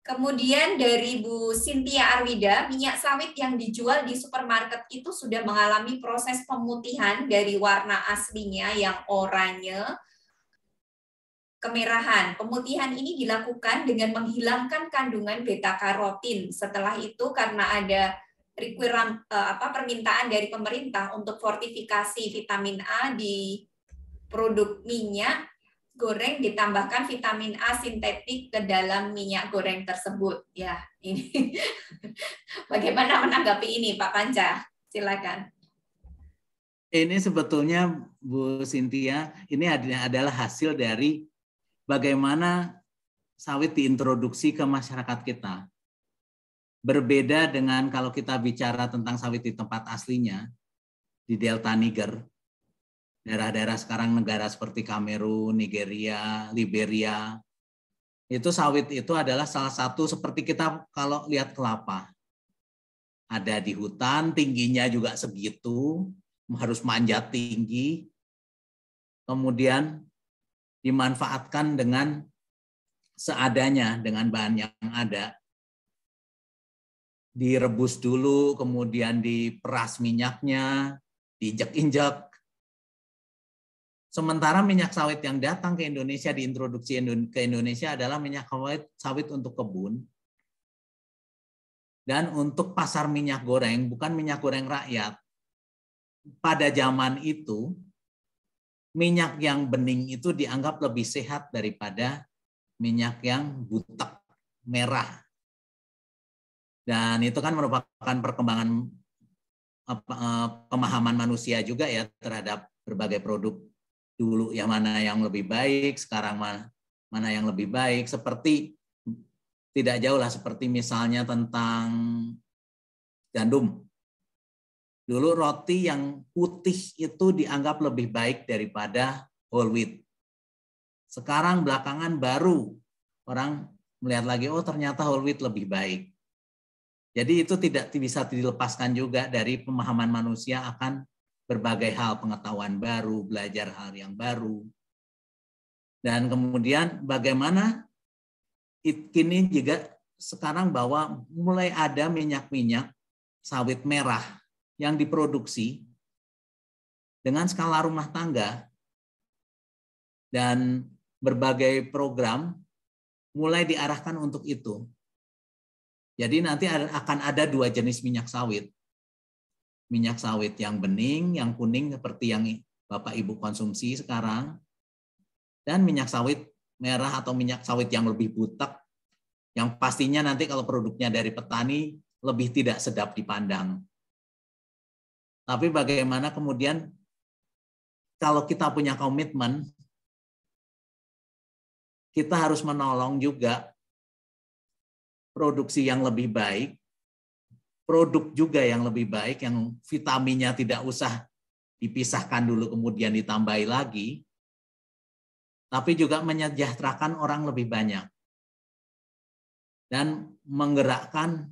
Kemudian dari Bu Cynthia Arwida, minyak sawit yang dijual di supermarket itu sudah mengalami proses pemutihan dari warna aslinya yang oranye, kemerahan. Pemutihan ini dilakukan dengan menghilangkan kandungan beta karotin. Setelah itu karena ada permintaan dari pemerintah untuk fortifikasi vitamin A di produk minyak goreng, ditambahkan vitamin A sintetik ke dalam minyak goreng tersebut. Ya, ini bagaimana menanggapi ini, Pak Panca? Silakan. Ini sebetulnya Bu Cynthia, ini adalah hasil dari bagaimana sawit diintroduksi ke masyarakat kita. Berbeda dengan kalau kita bicara tentang sawit di tempat aslinya, di Delta Niger, daerah-daerah sekarang negara seperti Kamerun, Nigeria, Liberia, itu sawit itu adalah salah satu seperti kita kalau lihat kelapa. Ada di hutan, tingginya juga segitu, harus manjat tinggi, kemudian dimanfaatkan dengan seadanya, dengan bahan yang ada. Direbus dulu, kemudian diperas minyaknya, diinjek-injek. Sementara minyak sawit yang datang ke Indonesia, diintroduksi ke Indonesia adalah minyak sawit untuk kebun dan untuk pasar minyak goreng, bukan minyak goreng rakyat. Pada zaman itu, minyak yang bening itu dianggap lebih sehat daripada minyak yang butek, merah. Dan itu kan merupakan perkembangan pemahaman manusia juga ya terhadap berbagai produk. Dulu yang mana yang lebih baik, sekarang mana yang lebih baik. Seperti tidak jauh lah seperti misalnya tentang gandum. Dulu roti yang putih itu dianggap lebih baik daripada whole wheat. Sekarang belakangan baru orang melihat lagi, oh ternyata whole wheat lebih baik. Jadi itu tidak bisa dilepaskan juga dari pemahaman manusia akan berbagai hal, pengetahuan baru, belajar hal yang baru. Dan kemudian bagaimana kini juga sekarang bahwa mulai ada minyak-minyak sawit merah yang diproduksi dengan skala rumah tangga dan berbagai program mulai diarahkan untuk itu. Jadi nanti akan ada dua jenis minyak sawit. Minyak sawit yang bening, yang kuning seperti yang Bapak Ibu konsumsi sekarang, dan minyak sawit merah atau minyak sawit yang lebih butek, yang pastinya nanti kalau produknya dari petani lebih tidak sedap dipandang. Tapi bagaimana kemudian kalau kita punya komitmen, kita harus menolong juga produksi yang lebih baik, produk juga yang lebih baik, yang vitaminnya tidak usah dipisahkan dulu kemudian ditambahi lagi, tapi juga menyejahterakan orang lebih banyak. Dan menggerakkan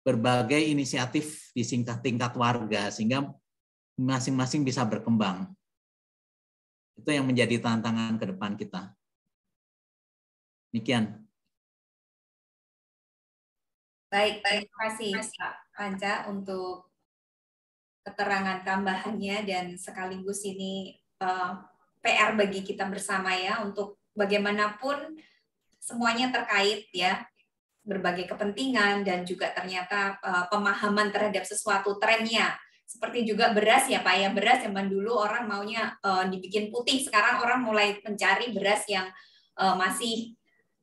berbagai inisiatif di tingkat warga, sehingga masing-masing bisa berkembang. Itu yang menjadi tantangan ke depan kita. Demikian. Baik, terima kasih Pak Panca untuk keterangan tambahannya dan sekaligus ini PR bagi kita bersama ya untuk bagaimanapun semuanya terkait ya, berbagai kepentingan dan juga ternyata pemahaman terhadap sesuatu trennya. Seperti juga beras ya Pak ya, beras zaman dulu orang maunya dibikin putih, sekarang orang mulai mencari beras yang masih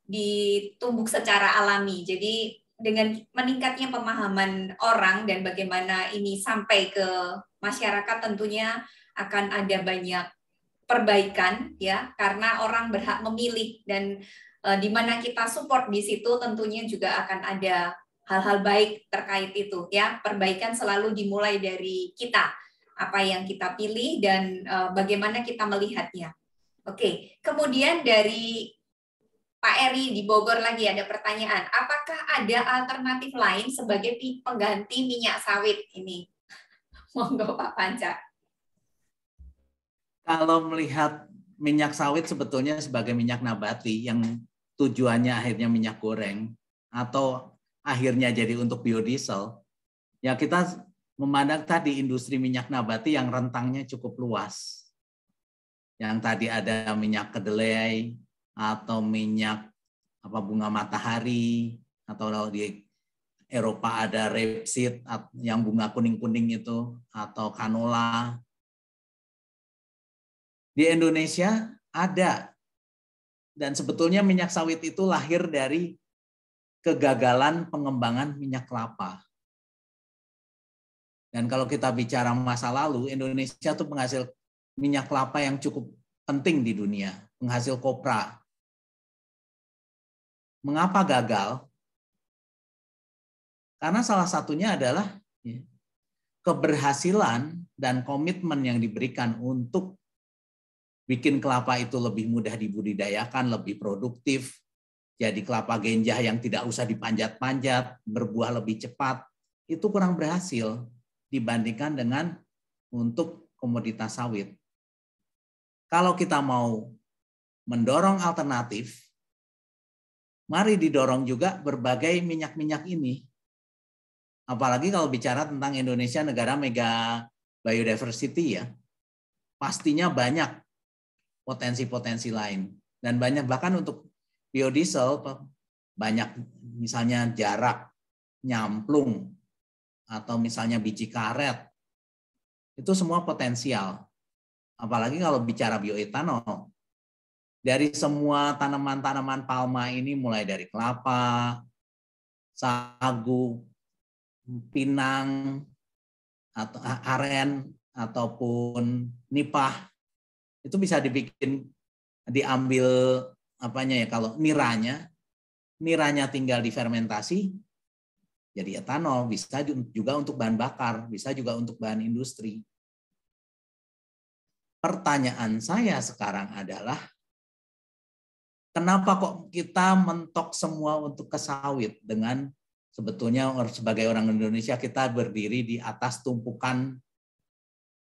ditumbuk secara alami. Jadi dengan meningkatnya pemahaman orang dan bagaimana ini sampai ke masyarakat tentunya akan ada banyak perbaikan ya, karena orang berhak memilih dan di mana kita support di situ tentunya juga akan ada hal-hal baik terkait itu ya. Perbaikan selalu dimulai dari kita, apa yang kita pilih dan bagaimana kita melihatnya. Oke, kemudian dari Pak Eri di Bogor lagi ada pertanyaan, apakah ada alternatif lain sebagai pengganti minyak sawit ini? Monggo Pak Panca. Kalau melihat minyak sawit sebetulnya sebagai minyak nabati yang tujuannya akhirnya minyak goreng atau akhirnya jadi untuk biodiesel, ya kita memandang tadi industri minyak nabati yang rentangnya cukup luas. Yang tadi ada minyak kedelai atau minyak bunga matahari, atau di Eropa ada rapeseed yang bunga kuning-kuning itu, atau canola. Di Indonesia ada, dan sebetulnya minyak sawit itu lahir dari kegagalan pengembangan minyak kelapa. Dan kalau kita bicara masa lalu, Indonesia itu penghasil minyak kelapa yang cukup penting di dunia, penghasil kopra. Mengapa gagal? Karena salah satunya adalah keberhasilan dan komitmen yang diberikan untuk bikin kelapa itu lebih mudah dibudidayakan, lebih produktif, jadi kelapa genjah yang tidak usah dipanjat-panjat, berbuah lebih cepat, itu kurang berhasil dibandingkan dengan untuk komoditas sawit. Kalau kita mau mendorong alternatif, mari didorong juga berbagai minyak-minyak ini. Apalagi kalau bicara tentang Indonesia negara mega biodiversity ya, pastinya banyak potensi-potensi lain. Dan banyak bahkan untuk biodiesel, banyak misalnya jarak, nyamplung, atau misalnya biji karet. Itu semua potensial. Apalagi kalau bicara bioetanol. Dari semua tanaman-tanaman palma ini mulai dari kelapa, sagu, pinang, atau aren, ataupun nipah, itu bisa diambil kalau niranya tinggal difermentasi, jadi etanol, bisa juga untuk bahan bakar, bisa juga untuk bahan industri. Pertanyaan saya sekarang adalah, kenapa kok kita mentok semua untuk ke sawit dengan sebetulnya sebagai orang Indonesia kita berdiri di atas tumpukan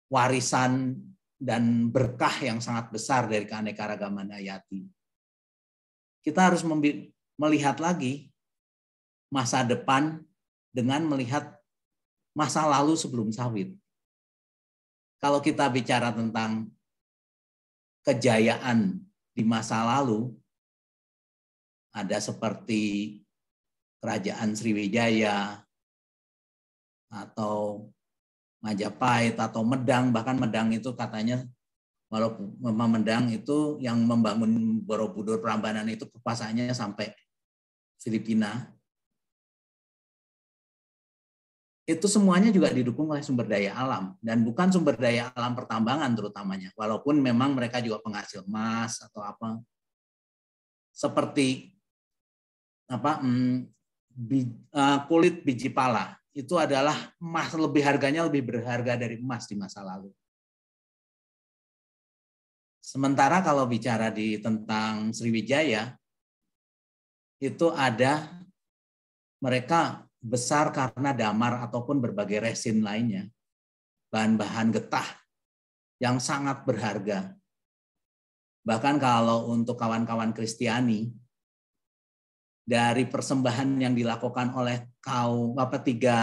warisan dan berkah yang sangat besar dari keanekaragaman hayati. Kita harus melihat lagi masa depan dengan melihat masa lalu sebelum sawit. Kalau kita bicara tentang kejayaan di masa lalu, ada seperti Kerajaan Sriwijaya, atau Majapahit, atau Medang. Bahkan Medang itu katanya, walaupun Medang itu yang membangun Borobudur Prambanan itu kekuasaannya sampai Filipina. Itu semuanya juga didukung oleh sumber daya alam. Dan bukan sumber daya alam pertambangan terutamanya. Walaupun memang mereka juga penghasil emas atau apa. Seperti kulit biji pala itu adalah emas, harganya lebih berharga dari emas di masa lalu. Sementara kalau bicara tentang Sriwijaya, itu ada mereka besar karena damar ataupun berbagai resin lainnya, bahan-bahan getah yang sangat berharga. Bahkan kalau untuk kawan-kawan Kristiani, dari persembahan yang dilakukan oleh tiga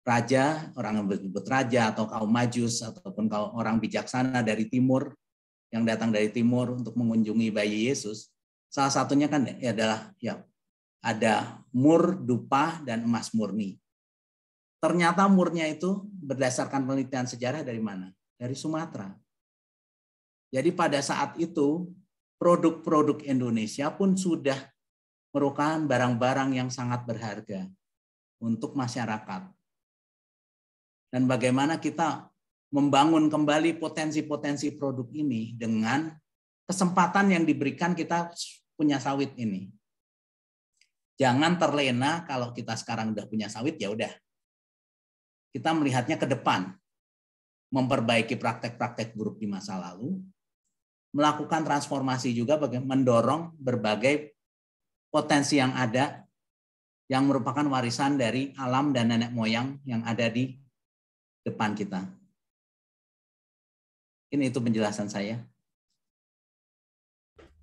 raja, orang yang disebut raja atau kaum Majus ataupun orang bijaksana dari timur yang datang dari timur untuk mengunjungi bayi Yesus, salah satunya kan adalah ada mur, dupa, dan emas murni. Ternyata murnya itu berdasarkan penelitian sejarah dari mana? Dari Sumatera. Jadi pada saat itu produk-produk Indonesia pun sudah merupakan barang-barang yang sangat berharga untuk masyarakat. Dan bagaimana kita membangun kembali potensi-potensi produk ini dengan kesempatan yang diberikan kita punya sawit ini. Jangan terlena kalau kita sekarang udah punya sawit, ya udah. Kita melihatnya ke depan. Memperbaiki praktek-praktek buruk di masa lalu, melakukan transformasi juga mendorong berbagai potensi yang ada yang merupakan warisan dari alam dan nenek moyang yang ada di depan kita. Ini itu penjelasan saya.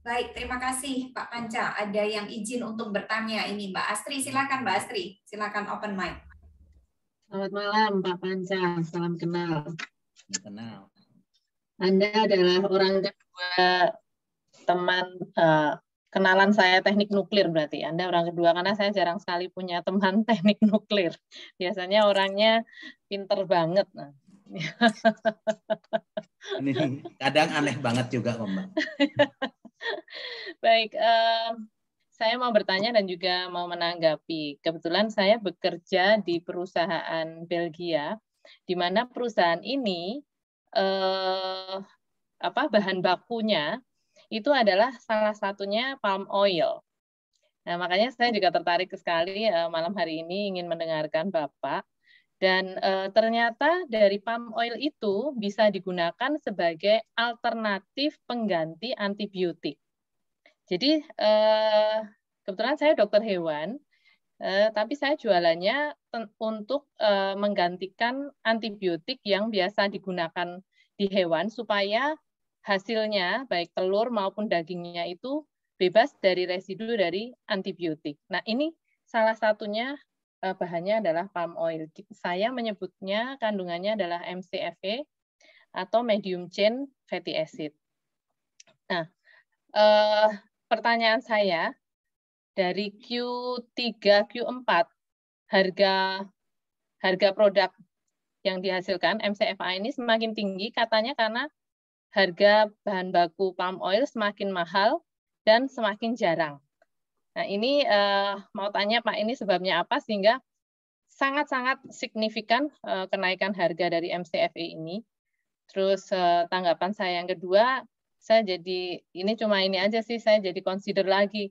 Baik, terima kasih Pak Panca. Ada yang izin untuk bertanya ini, Mbak Astri. Silakan Mbak Astri, silakan open mic. Selamat malam Pak Panca, salam kenal. Kenal. Anda adalah orang kedua teman kenalan saya teknik nuklir berarti. Anda orang kedua karena saya jarang sekali punya teman teknik nuklir. Biasanya orangnya pinter banget. Ini kadang aneh banget juga, Mbak. Baik, saya mau bertanya dan juga mau menanggapi. Kebetulan saya bekerja di perusahaan Belgia, di mana perusahaan ini bahan bakunya itu adalah salah satunya palm oil. Nah, makanya saya juga tertarik sekali malam hari ini ingin mendengarkan Bapak. Dan ternyata dari palm oil itu bisa digunakan sebagai alternatif pengganti antibiotik. Jadi kebetulan saya dokter hewan, tapi saya jualannya untuk menggantikan antibiotik yang biasa digunakan di hewan supaya hasilnya baik telur maupun dagingnya itu bebas dari residu dari antibiotik. Nah, ini salah satunya bahannya adalah palm oil. Saya menyebutnya kandungannya adalah MCFA atau medium chain fatty acid. Nah, pertanyaan saya, dari Q3, Q4, harga produk yang dihasilkan MCFA ini semakin tinggi katanya karena harga bahan baku palm oil semakin mahal dan semakin jarang. Nah, ini mau tanya Pak, ini sebabnya apa sehingga sangat-sangat signifikan kenaikan harga dari MCFA ini. Terus tanggapan saya yang kedua, saya jadi ini aja sih, saya jadi consider lagi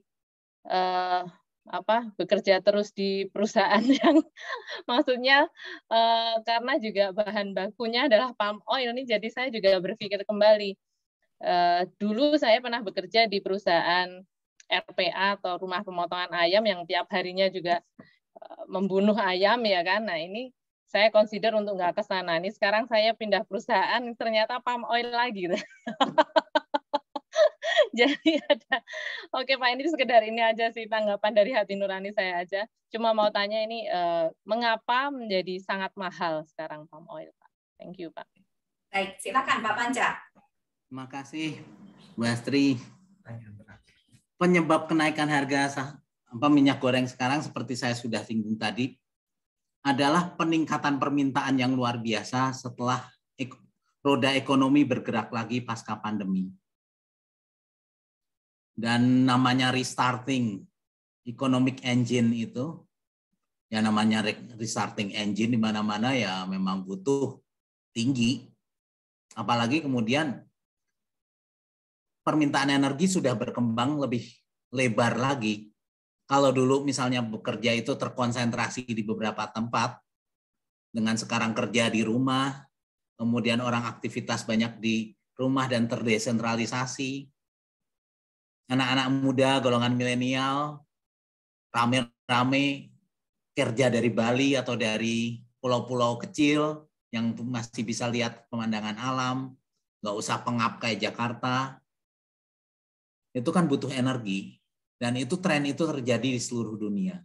bekerja terus di perusahaan yang maksudnya karena juga bahan bakunya adalah palm oil nih, jadi saya juga berpikir kembali. Dulu saya pernah bekerja di perusahaan RPA atau rumah pemotongan ayam yang tiap harinya juga membunuh ayam ya kan. Nah, ini saya consider untuk nggak ke sana. Ini sekarang saya pindah perusahaan ternyata palm oil lagi. Jadi oke Pak, ini sekedar ini aja sih tanggapan dari hati nurani saya aja. Cuma mau tanya ini mengapa menjadi sangat mahal sekarang palm oil, Pak? Thank you, Pak. Baik, silakan Pak Panca. Terima kasih, Bu Astri. Penyebab kenaikan harga minyak goreng sekarang seperti saya sudah singgung tadi adalah peningkatan permintaan yang luar biasa setelah roda ekonomi bergerak lagi pasca pandemi. Dan namanya restarting economic engine itu, ya namanya restarting engine di mana-mana ya memang butuh tinggi. Apalagi kemudian permintaan energi sudah berkembang lebih lebar lagi. Kalau dulu misalnya bekerja itu terkonsentrasi di beberapa tempat, dengan sekarang kerja di rumah, kemudian orang aktivitas banyak di rumah dan terdesentralisasi. Anak-anak muda, golongan milenial, rame-rame kerja dari Bali atau dari pulau-pulau kecil yang masih bisa lihat pemandangan alam, nggak usah pengap kayak Jakarta. Itu kan butuh energi, dan itu tren itu terjadi di seluruh dunia.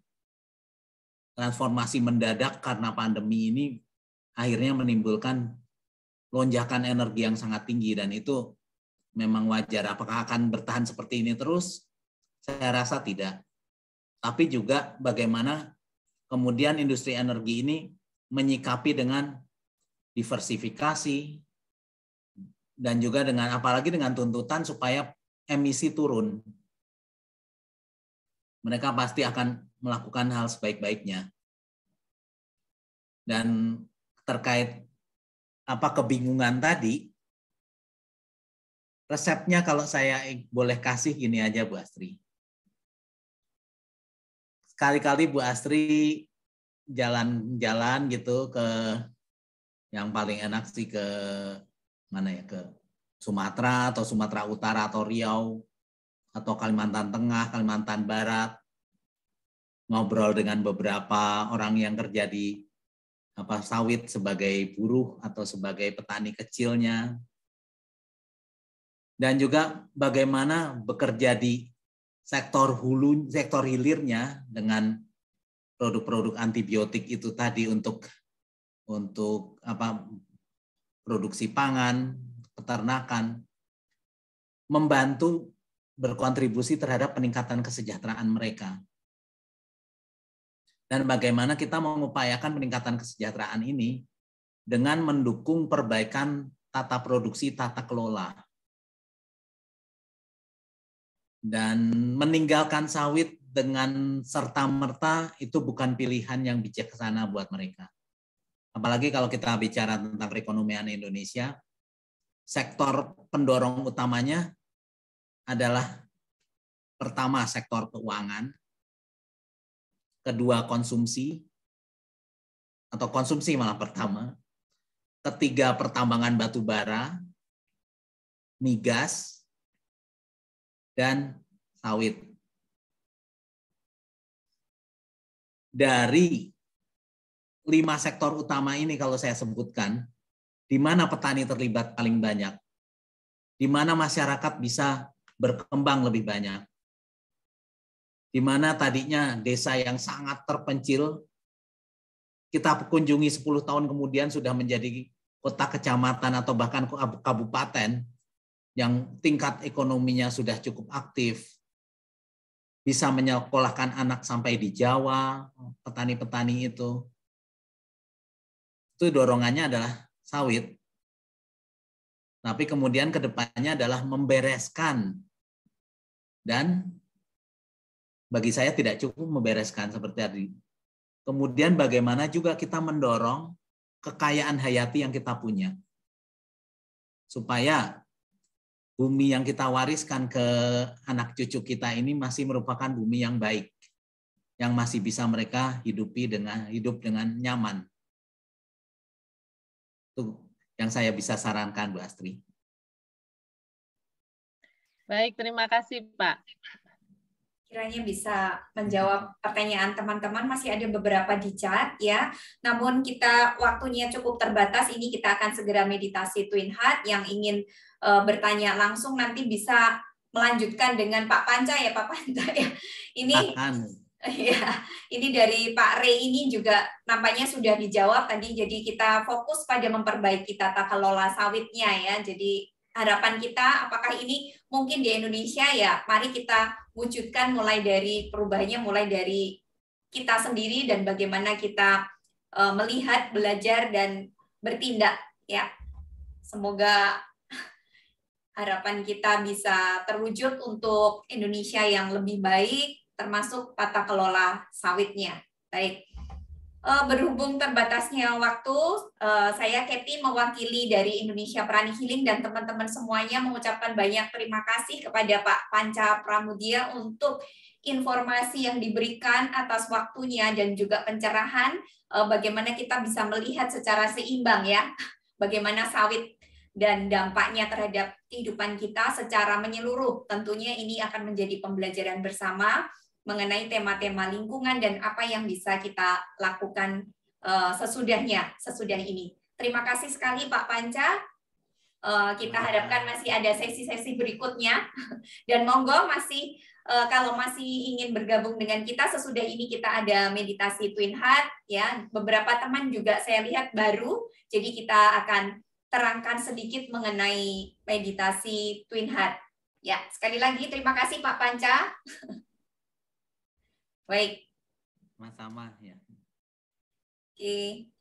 Transformasi mendadak karena pandemi ini akhirnya menimbulkan lonjakan energi yang sangat tinggi, dan itu memang wajar. Apakah akan bertahan seperti ini terus? Saya rasa tidak. Tapi juga bagaimana kemudian industri energi ini menyikapi dengan diversifikasi, dan juga dengan apalagi dengan tuntutan supaya emisi turun. Mereka pasti akan melakukan hal sebaik-baiknya. Dan terkait kebingungan tadi, resepnya kalau saya boleh kasih gini aja Bu Astri. sekali-kali Bu Astri jalan-jalan gitu ke, yang paling enak sih ke mana ya, ke Sumatera atau Sumatera Utara atau Riau atau Kalimantan Tengah, Kalimantan Barat, ngobrol dengan beberapa orang yang kerja di sawit sebagai buruh atau sebagai petani kecilnya, dan juga bagaimana bekerja di sektor hulu, sektor hilirnya dengan produk-produk antibiotik itu tadi untuk produksi pangan, peternakan, membantu berkontribusi terhadap peningkatan kesejahteraan mereka. Dan bagaimana kita mengupayakan peningkatan kesejahteraan ini dengan mendukung perbaikan tata produksi, tata kelola. Dan meninggalkan sawit dengan serta-merta itu bukan pilihan yang bijaksana buat mereka. Apalagi kalau kita bicara tentang perekonomian Indonesia, sektor pendorong utamanya adalah pertama sektor keuangan, kedua konsumsi, atau konsumsi malah pertama, ketiga pertambangan batu bara, migas, dan sawit. Dari 5 sektor utama ini kalau saya sebutkan, di mana petani terlibat paling banyak, di mana masyarakat bisa berkembang lebih banyak, di mana tadinya desa yang sangat terpencil, kita kunjungi 10 tahun kemudian sudah menjadi kota kecamatan atau bahkan kabupaten yang tingkat ekonominya sudah cukup aktif, bisa menyekolahkan anak sampai di Jawa, petani-petani itu dorongannya adalah sawit. Tapi kemudian ke depannya adalah membereskan, dan bagi saya tidak cukup membereskan seperti tadi. Kemudian bagaimana juga kita mendorong kekayaan hayati yang kita punya, supaya bumi yang kita wariskan ke anak cucu kita ini masih merupakan bumi yang baik, yang masih bisa mereka hidup dengan nyaman. Itu yang saya bisa sarankan, Bu Astri. Baik, terima kasih, Pak. Kiranya bisa menjawab pertanyaan teman-teman. Masih ada beberapa di chat ya. Namun kita waktunya cukup terbatas. Ini kita akan segera meditasi Twin Heart. Yang ingin bertanya langsung nanti bisa melanjutkan dengan Pak Panca ya, Pak Panca ya. Ini ya, ini dari Pak Rey ini juga nampaknya sudah dijawab tadi. Jadi kita fokus pada memperbaiki tata kelola sawitnya ya. Jadi harapan kita apakah ini mungkin di Indonesia ya, mari kita wujudkan mulai dari perubahannya, mulai dari kita sendiri dan bagaimana kita melihat, belajar dan bertindak ya. Semoga harapan kita bisa terwujud untuk Indonesia yang lebih baik, termasuk tata kelola sawitnya. Baik. Berhubung terbatasnya waktu, saya Kathy mewakili dari Indonesia Prani Healing dan teman-teman semuanya mengucapkan banyak terima kasih kepada Pak Panca Pramudia untuk informasi yang diberikan atas waktunya dan juga pencerahan bagaimana kita bisa melihat secara seimbang ya, bagaimana sawit dan dampaknya terhadap kehidupan kita secara menyeluruh. Tentunya ini akan menjadi pembelajaran bersama mengenai tema-tema lingkungan dan apa yang bisa kita lakukan sesudah ini. Terima kasih sekali Pak Panca. Kita harapkan masih ada sesi-sesi berikutnya dan monggo masih kalau masih ingin bergabung dengan kita sesudah ini kita ada meditasi Twin Heart ya. Beberapa teman juga saya lihat baru, jadi kita akan terangkan sedikit mengenai meditasi Twin Heart. Ya, sekali lagi terima kasih Pak Panca. Baik. Sama-sama ya. Oke.